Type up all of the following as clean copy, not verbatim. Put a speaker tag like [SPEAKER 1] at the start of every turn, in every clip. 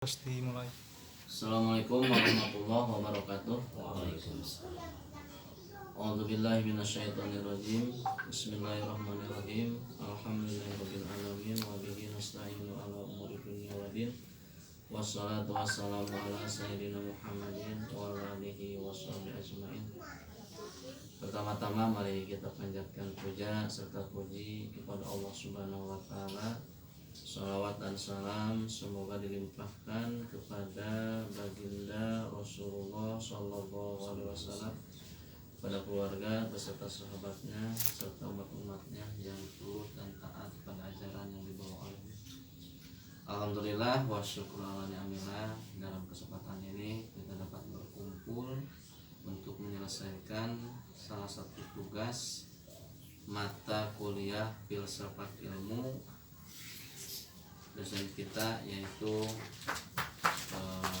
[SPEAKER 1] Pasti mulai.
[SPEAKER 2] Assalamualaikum warahmatullahi wabarakatuh. Waalaikumsalam. A'udzubillahi minasyaitonirrajim. Bismillahirrahmanirrahim. Alhamdulillahirabbil alamin wa bihi nasta'inu ala umuri dunya waddin. Wassalatu wassalamu ala sayyidina Muhammadin wa ala alihi washabihi ajmain. Pertama-tama mari kita panjatkan puja serta puji kepada Allah Subhanahu wa taala. Salawat dan salam semoga dilimpahkan kepada baginda Rasulullah Sallallahu Alaihi Wasallam, pada keluarga beserta sahabatnya serta umat-umatnya yang turut dan taat pada ajaran yang dibawa olehnya. Alhamdulillah wa syukur ala ni'amillah, dalam kesempatan ini kita dapat berkumpul untuk menyelesaikan salah satu tugas mata kuliah filsafat ilmu dosen kita, yaitu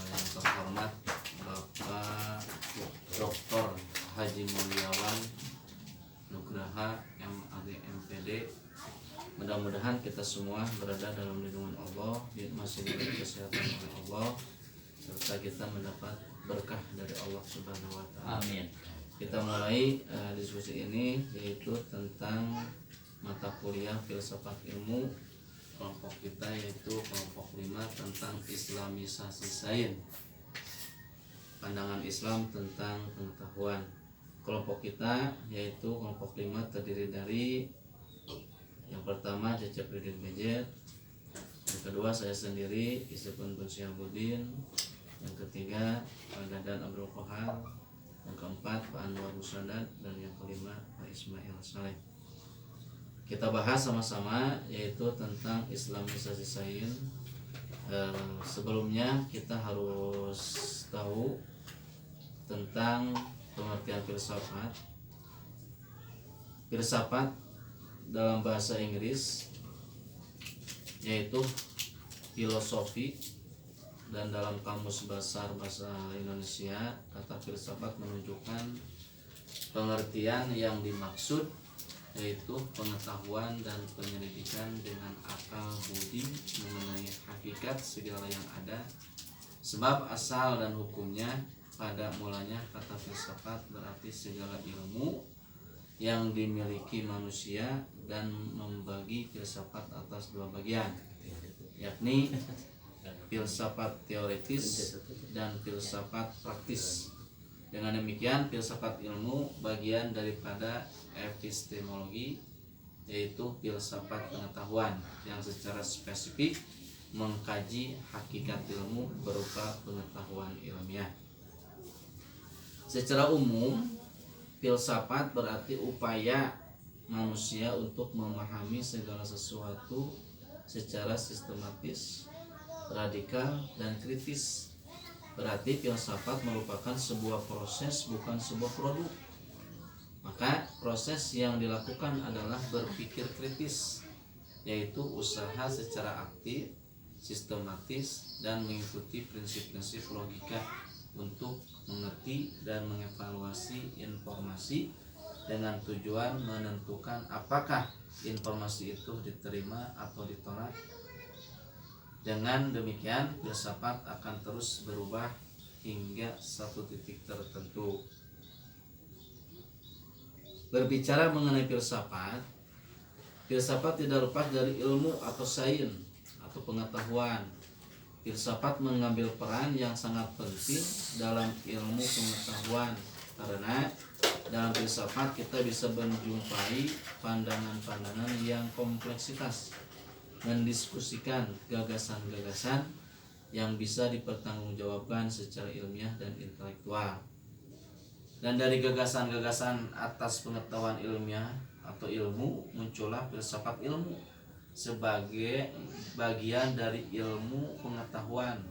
[SPEAKER 2] yang terhormat Bapak Dr. Haji Mulyawan Nugraha MAG MPD. Mudah-mudahan kita semua berada dalam lindungan Allah, masih diberi kesehatan oleh Allah, serta kita mendapat berkah dari Allah Subhanahu wa taala. Amin. Kita mulai diskusi ini, yaitu tentang mata kuliah filsafat ilmu kelompok kita, yaitu kelompok 5 tentang Islamisasi sains, pandangan Islam tentang pengetahuan. Kelompok kita yaitu kelompok 5 terdiri dari yang pertama Cecep Ridin Bejet, yang kedua saya sendiri Isepun bin Syahabuddin, yang ketiga Pak Dadan Abdul Qahar, yang keempat Pak Anwar Musadat, dan yang kelima Pak Ismail Saleh. Kita bahas sama-sama yaitu tentang Islamisasi sains. Sebelumnya kita harus tahu tentang pengertian filsafat. Filsafat dalam bahasa Inggris yaitu filosofi, dan dalam kamus besar bahasa Indonesia kata filsafat menunjukkan pengertian yang dimaksud yaitu pengetahuan dan penyelidikan dengan akal budi mengenai hakikat segala yang ada, sebab asal dan hukumnya. Pada mulanya kata filsafat berarti segala ilmu yang dimiliki manusia, dan membagi filsafat atas 2 bagian, yakni filsafat teoritis dan filsafat praktis. Dengan demikian filsafat ilmu bagian daripada epistemologi, yaitu filsafat pengetahuan yang secara spesifik mengkaji hakikat ilmu berupa pengetahuan ilmiah. Secara umum, filsafat berarti upaya manusia untuk memahami segala sesuatu secara sistematis, radikal, dan kritis. Berarti filsafat merupakan sebuah proses, bukan sebuah produk. Maka proses yang dilakukan adalah berpikir kritis, yaitu usaha secara aktif, sistematis, dan mengikuti prinsip-prinsip logika untuk mengerti dan mengevaluasi informasi dengan tujuan menentukan apakah informasi itu diterima atau ditolak. Dengan demikian filsafat akan terus berubah hingga satu titik tertentu. Berbicara mengenai filsafat, filsafat tidak lepas dari ilmu atau sains atau pengetahuan. Filsafat mengambil peran yang sangat penting dalam ilmu pengetahuan, karena dalam filsafat kita bisa menjumpai pandangan-pandangan yang kompleksitas, mendiskusikan gagasan-gagasan yang bisa dipertanggungjawabkan secara ilmiah dan intelektual. Dan dari gagasan-gagasan atas pengetahuan ilmiah atau ilmu muncullah filsafat ilmu sebagai bagian dari ilmu pengetahuan,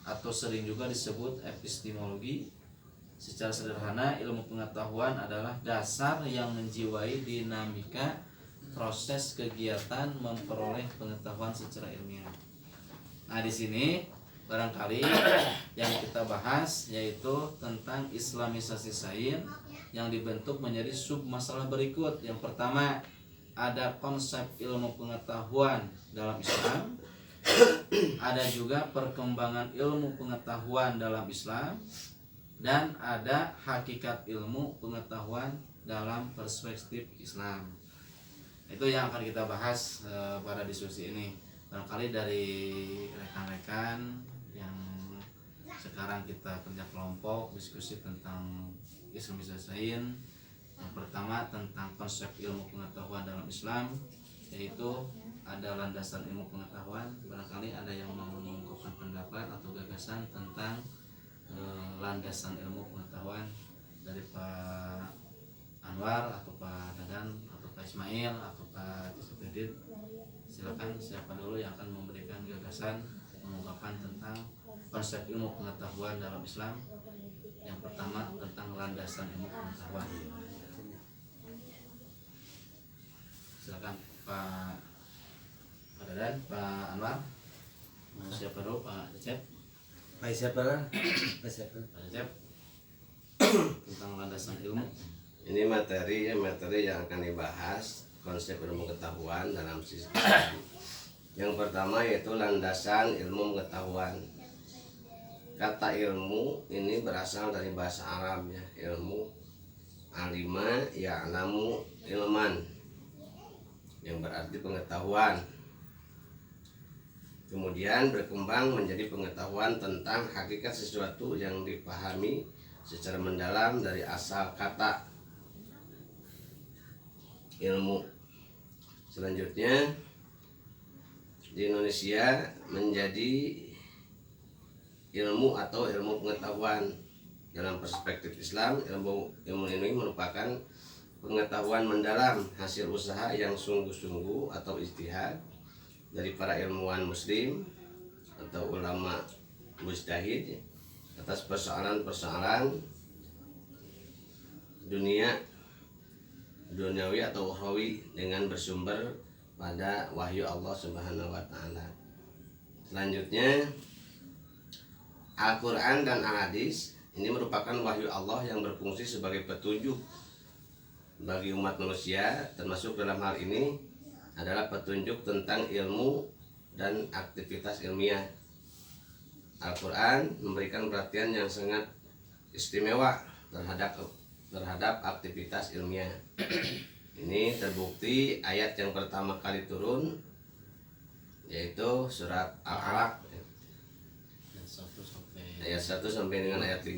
[SPEAKER 2] atau sering juga disebut epistemologi. Secara sederhana, ilmu pengetahuan adalah dasar yang menjiwai dinamika proses kegiatan memperoleh pengetahuan secara ilmiah. Nah, di sini barangkali yang kita bahas yaitu tentang Islamisasi sains yang dibentuk menjadi sub masalah berikut. Yang pertama, ada konsep ilmu pengetahuan dalam Islam. ada juga perkembangan ilmu pengetahuan dalam Islam, dan ada hakikat ilmu pengetahuan dalam perspektif Islam. Itu yang akan kita bahas pada diskusi ini. Barangkali dari rekan-rekan yang sekarang kita kerja kelompok diskusi tentang Islamisasi. Yang pertama tentang konsep ilmu pengetahuan dalam Islam, yaitu ada landasan ilmu pengetahuan. Barangkali ada yang mau mengungkapkan pendapat atau gagasan tentang landasan ilmu pengetahuan dari Pak Anwar atau Pak Dadan atau Pak Ismail atau Pak Tisudin. Silakan, siapa dulu yang akan memberikan gagasan mengungkapkan tentang konsep ilmu pengetahuan dalam Islam. Yang pertama tentang landasan ilmu pengetahuan. Silakan Pak Dadan, Pak Anwar. Siapa dulu? Pak Cecep.
[SPEAKER 1] Pak siapa lah? Pak siapa?
[SPEAKER 2] Pak Cecep. Tentang landasan ilmu.
[SPEAKER 3] Ini materi yang akan dibahas, konsep ilmu pengetahuan dalam sistem. Yang pertama yaitu landasan ilmu pengetahuan. Kata ilmu ini berasal dari bahasa Arab ya, ilmu alima ya'lamu ilman, yang berarti pengetahuan. Kemudian berkembang menjadi pengetahuan tentang hakikat sesuatu yang dipahami secara mendalam dari asal kata ilmu. Selanjutnya di Indonesia menjadi ilmu atau ilmu pengetahuan dalam perspektif Islam. Ilmu ini merupakan pengetahuan mendalam hasil usaha yang sungguh-sungguh atau ijtihad dari para ilmuwan muslim atau ulama mujtahid atas persoalan-persoalan duniawi atau ukhrawi dengan bersumber pada wahyu Allah Subhanahu wa taala. Selanjutnya Al-Quran dan Al-Hadis ini merupakan wahyu Allah yang berfungsi sebagai petunjuk bagi umat manusia, termasuk dalam hal ini adalah petunjuk tentang ilmu dan aktivitas ilmiah. Al-Quran memberikan perhatian yang sangat istimewa terhadap aktivitas ilmiah. Ini terbukti ayat yang pertama kali turun, yaitu surat Al-Alaq ayat 1 sampai dengan ayat 5.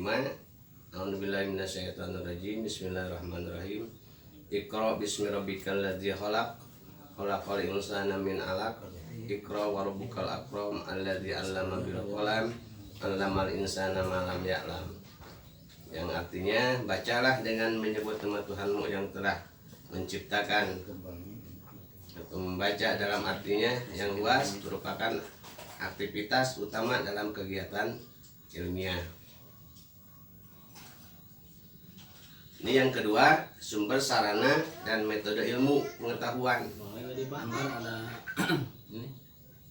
[SPEAKER 3] A'udzubillahi minasyaitonirrajim. Bismillahirrahmanirrahim. Iqra bismi rabbikal ladzi khalaq, khalaqal insana min 'alaq. Iqra wa rabbukal akram alladzi 'allama bil qalam, 'allamal insana ma lam ya'lam. Yang artinya, bacalah dengan menyebut nama Tuhanmu yang telah menciptakan. Atau membaca dalam artinya yang luas merupakan aktivitas utama dalam kegiatan ilmiah. Ini yang kedua, sumber sarana dan metode ilmu pengetahuan.
[SPEAKER 2] Ada ini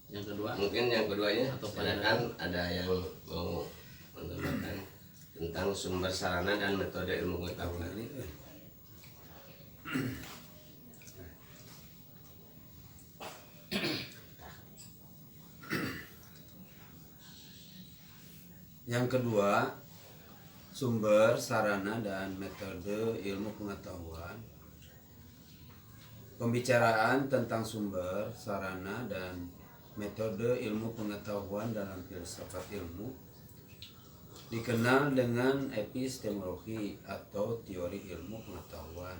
[SPEAKER 2] yang kedua.
[SPEAKER 3] Mungkin yang keduanya
[SPEAKER 2] atau
[SPEAKER 3] kan ada yang mau menambahkan tentang sumber sarana dan metode ilmu pengetahuan.
[SPEAKER 1] Yang kedua, sumber, sarana, dan metode ilmu pengetahuan. Pembicaraan tentang sumber, sarana, dan metode ilmu pengetahuan dalam filsafat ilmu dikenal dengan epistemologi atau teori ilmu pengetahuan,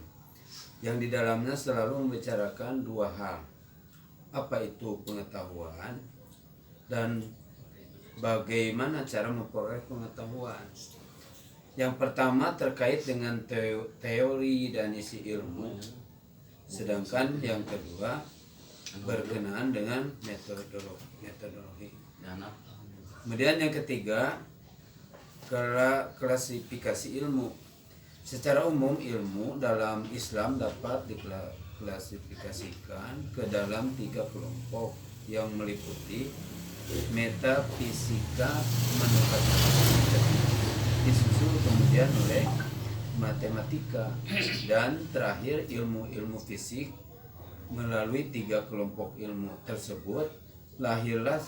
[SPEAKER 1] yang di dalamnya selalu membicarakan dua hal: apa itu pengetahuan dan bagaimana cara memperoleh pengetahuan. Yang pertama terkait dengan teori dan isi ilmu, sedangkan yang kedua berkenaan dengan metodologi. Kemudian yang ketiga, klasifikasi ilmu. Secara umum, ilmu dalam Islam dapat diklasifikasikan ke dalam 3 kelompok yang meliputi metafisika, manufaktur, disusul kemudian oleh matematika, dan terakhir ilmu-ilmu fisik. Melalui 3 kelompok ilmu tersebut lahirlah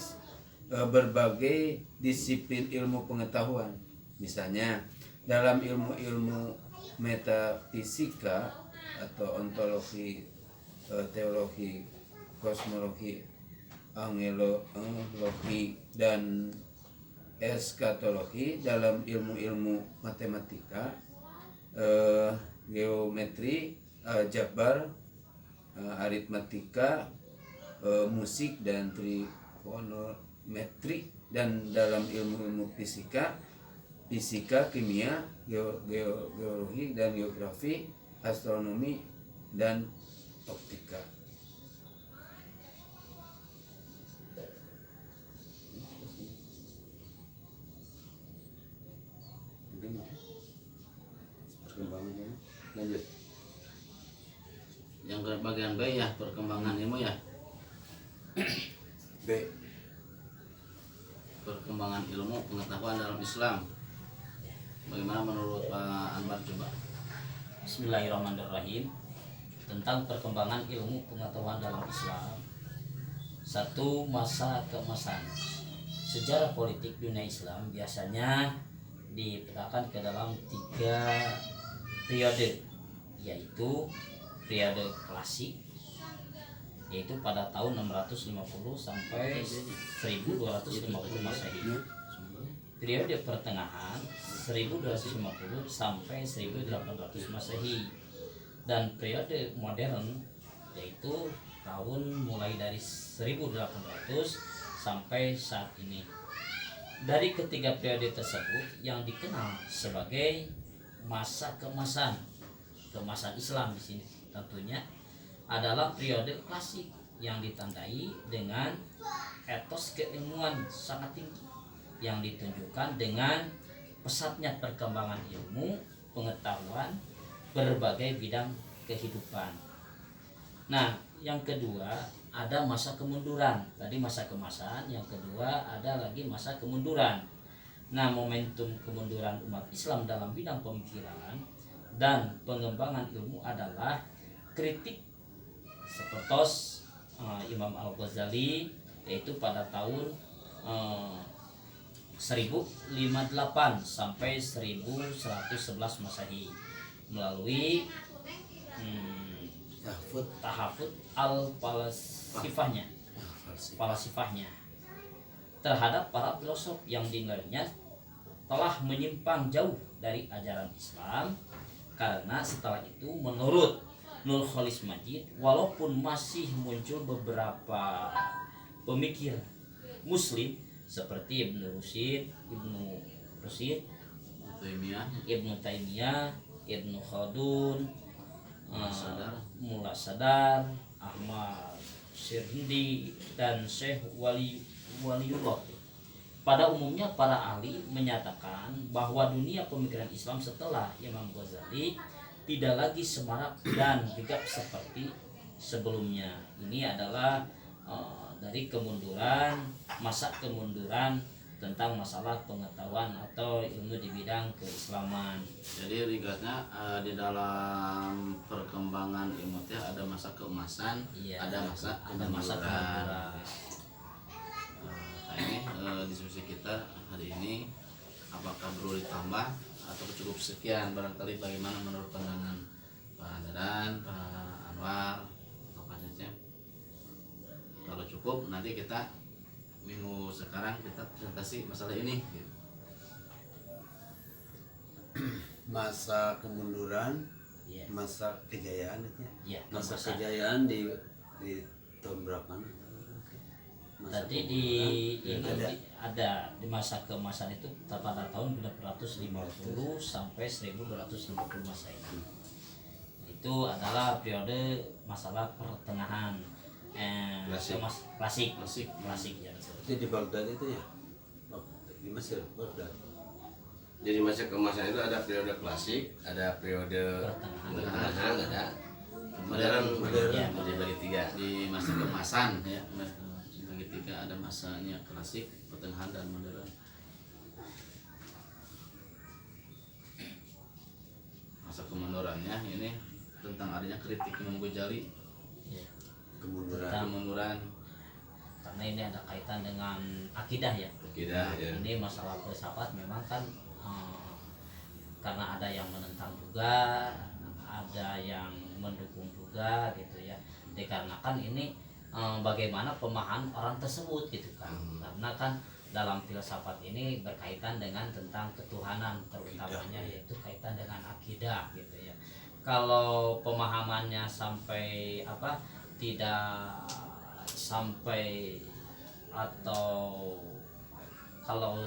[SPEAKER 1] berbagai disiplin ilmu pengetahuan. Misalnya dalam ilmu-ilmu metafisika atau ontologi, teologi, kosmologi, angelologi, dan eskatologi. Dalam ilmu-ilmu matematika, geometri, aljabar, aritmatika, musik, dan trigonometri. Dan dalam ilmu-ilmu fisika, kimia, geologi dan geografi, astronomi, dan optika. Perkembangannya lanjut.
[SPEAKER 2] Yang ke bagian B ya, perkembangan ilmu ya.
[SPEAKER 1] B.
[SPEAKER 2] Perkembangan ilmu pengetahuan dalam Islam. Bagaimana menurut Pak Anwar coba?
[SPEAKER 4] Bismillahirrahmanirrahim. Tentang perkembangan ilmu pengetahuan dalam Islam. 1. Masa keemasan. Sejarah politik dunia Islam biasanya dipetakan ke dalam 3 periode, yaitu periode klasik, yaitu pada tahun 650 sampai 1250 Masehi. Periode pertengahan 1250 sampai 1800 Masehi, dan periode modern yaitu tahun mulai dari 1800 sampai saat ini. Dari ketiga periode tersebut yang dikenal sebagai masa keemasan Islam di sini tentunya adalah periode klasik yang ditandai dengan etos keilmuan sangat tinggi yang ditunjukkan dengan pesatnya perkembangan ilmu pengetahuan berbagai bidang kehidupan. Nah, yang kedua ada masa kemunduran. Tadi masa keemasan, yang kedua ada lagi masa kemunduran. Nah, momentum kemunduran umat Islam dalam bidang pemikiran dan pengembangan ilmu adalah kritik seperti Imam Al-Ghazali, yaitu pada tahun 1058 sampai 1111 Masehi melalui tahafut al-falasifahnya terhadap para filosof yang dinilainya telah menyimpang jauh dari ajaran Islam. Karena setelah itu menurut Nur Khalis Majid, walaupun masih muncul beberapa pemikir muslim seperti Ibnu Rushd, Ibnu Taimiyah, Ibnu Khaldun, Mullah Sadar, Ahmad Syirindi, dan Syekh Waliullah. Pada umumnya para ahli menyatakan bahwa dunia pemikiran Islam setelah Imam Ghazali tidak lagi semarak dan gegap seperti sebelumnya. Ini adalah dari masa kemunduran tentang masalah pengetahuan atau ilmu di bidang keislaman.
[SPEAKER 2] Jadi ringkasnya di dalam perkembangan ilmu teh ada masa keemasan,
[SPEAKER 4] Iya,
[SPEAKER 2] ada masa kemunduran. Nah, ini diskusi kita hari ini apakah perlu ditambah atau cukup sekian? Barangkali bagaimana menurut pandangan Pak Dadan, Pak Anwar, Pak Cecep? Kalau cukup nanti kita minggu sekarang kita presentasi masalah ini.
[SPEAKER 1] Masa kemunduran,
[SPEAKER 4] Iya.
[SPEAKER 1] masa kejayaan itu ya.
[SPEAKER 4] Iya,
[SPEAKER 1] Masa
[SPEAKER 4] masa-
[SPEAKER 1] kejayaan di tahun berapa? Masa
[SPEAKER 4] Tadi
[SPEAKER 1] kemunduran.
[SPEAKER 4] ada di masa keemasan itu pada tahun 1250 sampai 1250 Masehi. Itu adalah periode masalah pertengahan klasik ya, betul.
[SPEAKER 1] Itu di Baghdad itu ya. Di Mesir, Baghdad.
[SPEAKER 3] Jadi masa keemasan itu ada periode klasik, ada periode pertengahan, ada modern.
[SPEAKER 4] Ya,
[SPEAKER 3] Dibagi 3.
[SPEAKER 2] Di masa keemasan ya, bagi 3 ada masanya klasik, pertengahan, dan modern. Masa kemundurannya ini tentang adanya kritik Imam Ghazali,
[SPEAKER 4] ya.
[SPEAKER 1] Kemunduran.
[SPEAKER 4] Tentang
[SPEAKER 2] kemunduran
[SPEAKER 4] karena ini ada kaitan dengan akidah ya.
[SPEAKER 3] Akidah ya.
[SPEAKER 4] Ini masalah filsafat memang kan karena ada yang menentang juga, ada yang mendukung juga gitu ya. Dikarenakan ini bagaimana pemahaman orang tersebut gitu kan. Karena kan dalam filsafat ini berkaitan dengan tentang ketuhanan terutamanya, yaitu kaitan dengan akidah gitu ya. Kalau pemahamannya sampai tidak sampai, atau kalau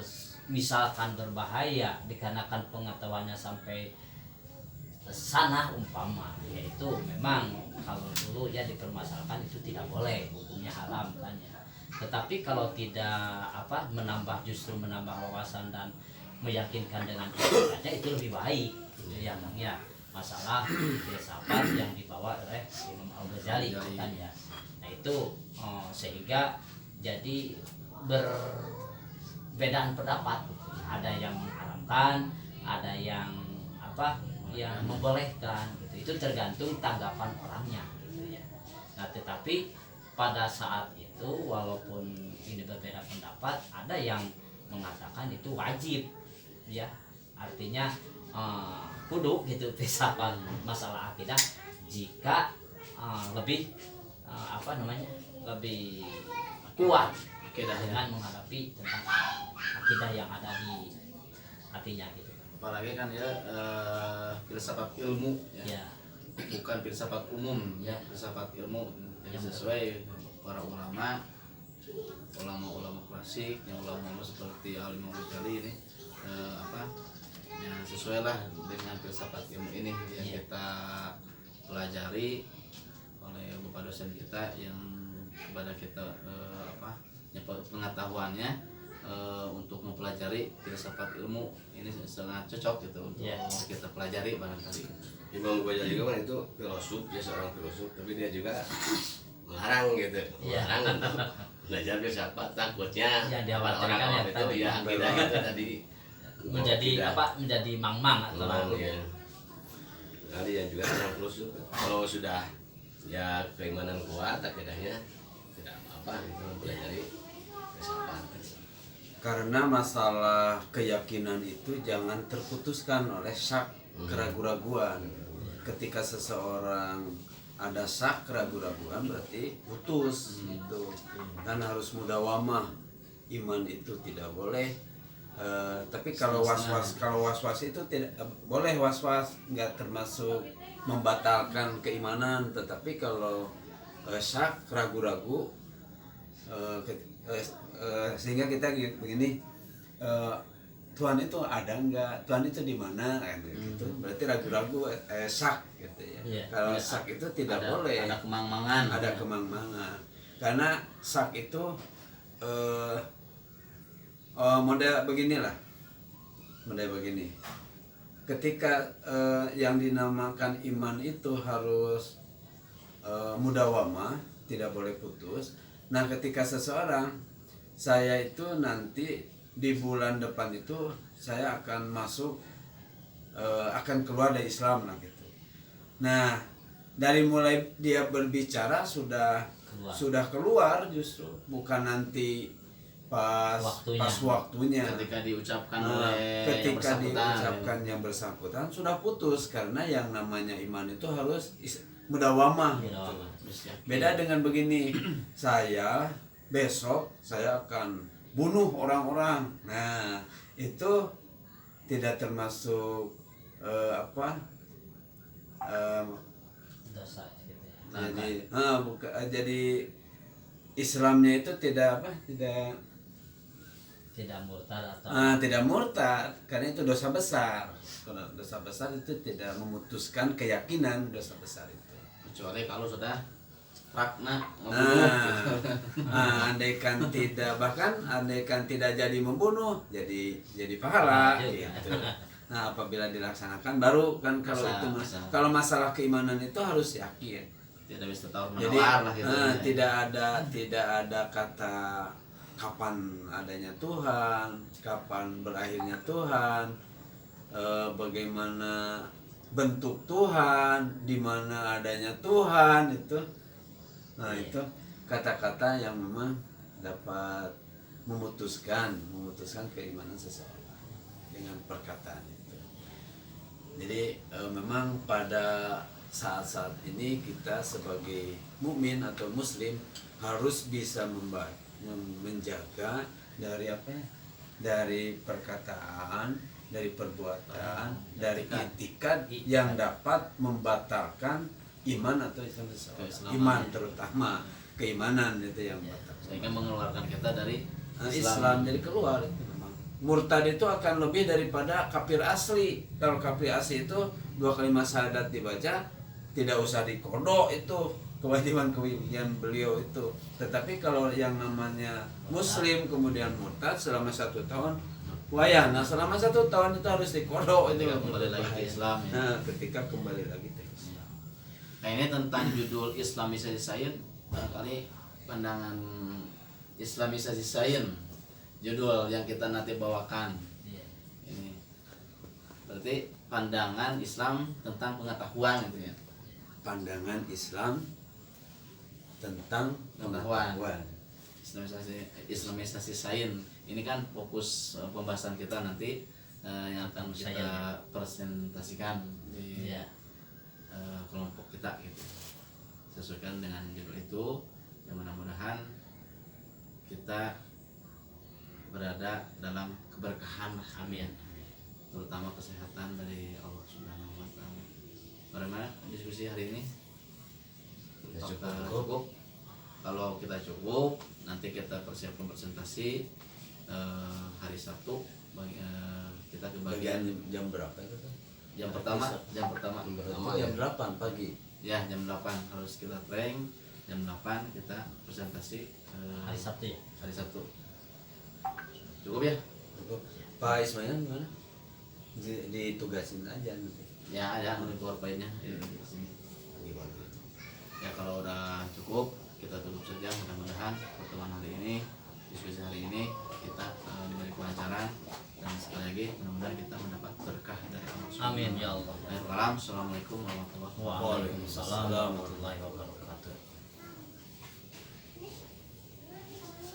[SPEAKER 4] misalkan berbahaya dikarenakan pengetahuannya sampai sana umpama, yaitu memang kalau dulu ya dipermasalahkan itu tidak boleh, hukumnya haram kan ya. Tetapi kalau tidak justru menambah wawasan dan meyakinkan dengan saja, itu lebih baik gitu ya Bang ya. Masalah filsafat yang dibawa oleh Imam Al-Ghazali kan ya. Nah itu sehingga jadi berbedaan pendapat, ada yang mengharamkan, ada yang yang membolehkan gitu. Itu tergantung tanggapan orangnya gitu ya. Nah tetapi pada saat itu walaupun ini berbeda pendapat, ada yang mengatakan itu wajib ya, artinya kudu gitu filsafat masalah akidah jika lebih lebih kuat dengan menghadapi tentang akidah yang ada di hatinya gitu.
[SPEAKER 2] Apalagi kan ya filsafat ilmu ya. Bukan filsafat umum ya, filsafat ilmu yang sesuai para ulama klasik, yang ulama seperti Al-Imam Ghazali ini ya sesuai lah dengan filsafat ilmu ini yang kita pelajari oleh bapak dosen kita yang kepada kita pengetahuannya untuk mempelajari filsafat ilmu ini sangat cocok gitu untuk kita pelajari barangkali.
[SPEAKER 3] Imam Ghazali juga kan itu filosof, dia seorang filosof, tapi dia juga melarang gitu, melarang untuk belajar filsafat, takutnya orang-orang itu ya kita gitu tadi
[SPEAKER 4] menjadi mang-mang atau
[SPEAKER 3] ya. Nah, dia juga orang filosof, kalau sudah ya keimanan kuat, akidahnya tidak apa-apa gitu mempelajari filsafat.
[SPEAKER 1] Karena masalah keyakinan itu jangan terputuskan oleh syak, keraguan-raguan. Ketika seseorang ada syak, keraguan-raguan berarti putus itu. Kan harus mudawamah. Iman itu tidak boleh. Tapi kalau was-was itu tidak boleh, was-was nggak termasuk membatalkan keimanan. Tetapi kalau syak, ragu-ragu, sehingga kita begini, Tuhan itu ada enggak, Tuhan itu di mana gitu. Berarti ragu-ragu syak gitu ya. Kalau syak itu tidak boleh,
[SPEAKER 2] ada kemang-mangan,
[SPEAKER 1] kemang-mangan. Karena syak itu model beginilah, model begini. Ketika yang dinamakan iman itu harus mudawamah, tidak boleh putus. Nah ketika seseorang, saya itu nanti di bulan depan itu saya akan masuk, akan keluar dari Islam lah gitu. Nah dari mulai dia berbicara sudah keluar justru, bukan nanti pas waktunya.
[SPEAKER 2] Ketika diucapkan
[SPEAKER 1] yang bersangkutan sudah putus, karena yang namanya iman itu harus mudawamah gitu. Beda dengan begini, saya besok saya akan bunuh orang-orang. Nah, itu tidak termasuk
[SPEAKER 4] dosa gitu ya.
[SPEAKER 1] Jadi Islamnya itu tidak murtad atau tidak murtad, karena itu dosa besar. Kalau dosa besar itu tidak memutuskan keyakinan dosa besar itu.
[SPEAKER 2] Kecuali kalau sudah prakna
[SPEAKER 1] andaikan tidak jadi membunuh, jadi pahala gitu. Nah apabila dilaksanakan baru kan, kalau masalah keimanan itu harus yakin.
[SPEAKER 2] Tidak bisa tahu
[SPEAKER 1] Jadi
[SPEAKER 2] lah gitu.
[SPEAKER 1] tidak ada kata kapan adanya Tuhan, kapan berakhirnya Tuhan, bagaimana bentuk Tuhan, di mana adanya Tuhan itu. Nah itu kata-kata yang memang dapat memutuskan keimanan seseorang dengan perkataan itu. Jadi memang pada saat-saat ini kita sebagai mukmin atau muslim harus bisa menjaga dari apa ya? Dari perkataan, dari perbuatan, dari itikad yang dapat membatalkan iman atau Islam seseorang.
[SPEAKER 2] Keislaman.
[SPEAKER 1] Iman terutama keimanan itu yang batal.
[SPEAKER 2] Sehingga mengeluarkan kita dari
[SPEAKER 1] Islam jadi keluar itu memang. Murtad itu akan lebih daripada kafir asli. Kalau kafir asli itu 2 kalimat syahadat dibaca, tidak usah dikodok itu kewajiban beliau itu. Tetapi kalau yang namanya muslim kemudian murtad selama 1 tahun wayah. Nah selama 1 tahun itu harus dikodok itu.
[SPEAKER 2] Ketika kembali lagi ke Islam ya.
[SPEAKER 1] Nah ketika kembali lagi ke Islam.
[SPEAKER 2] Nah ini tentang judul Islamisasi Sains, barangkali pandangan Islamisasi Sains judul yang kita nanti bawakan. Ini berarti pandangan Islam tentang pengetahuan gitu ya.
[SPEAKER 1] Pandangan Islam tentang pengetahuan.
[SPEAKER 2] Islamisasi Sains ini kan fokus pembahasan kita nanti yang akan kita presentasikan di kelompok kita gitu, sesuaikan dengan judul itu. Yang mudah-mudahan kita berada dalam keberkahan, amin, terutama kesehatan dari Allah Subhanahu wa taala. Bagaimana diskusi hari ini? Cukup. Kalau kita cukup, nanti kita persiapkan presentasi hari Sabtu. Kita ke bagian
[SPEAKER 1] jam berapa itu?
[SPEAKER 2] jam pertama.
[SPEAKER 1] Jam 8 pagi.
[SPEAKER 2] Ya, jam 8 harus kita training. Jam 8 kita presentasi
[SPEAKER 4] Hari Sabtu ya.
[SPEAKER 2] hari Sabtu. Cukup ya?
[SPEAKER 1] Cukup. Pak Ismail gimana? Ditugasin aja nanti.
[SPEAKER 2] Ya, nanti keluar poinnya di sini.
[SPEAKER 1] Gimana?
[SPEAKER 2] Ya kalau udah cukup kita tutup saja. Mudah-mudahan pertemuan hari ini, diskusi hari ini kita diberi kelancaran, dan sekali lagi mudah-mudahan kita mendapat berkah dari Allah Subhanahu wa taala.
[SPEAKER 4] Amin ya Allah.
[SPEAKER 2] Assalamualaikum warahmatullahi wabarakatuh.
[SPEAKER 4] Waalaikumsalam warahmatullahi wabarakatuh.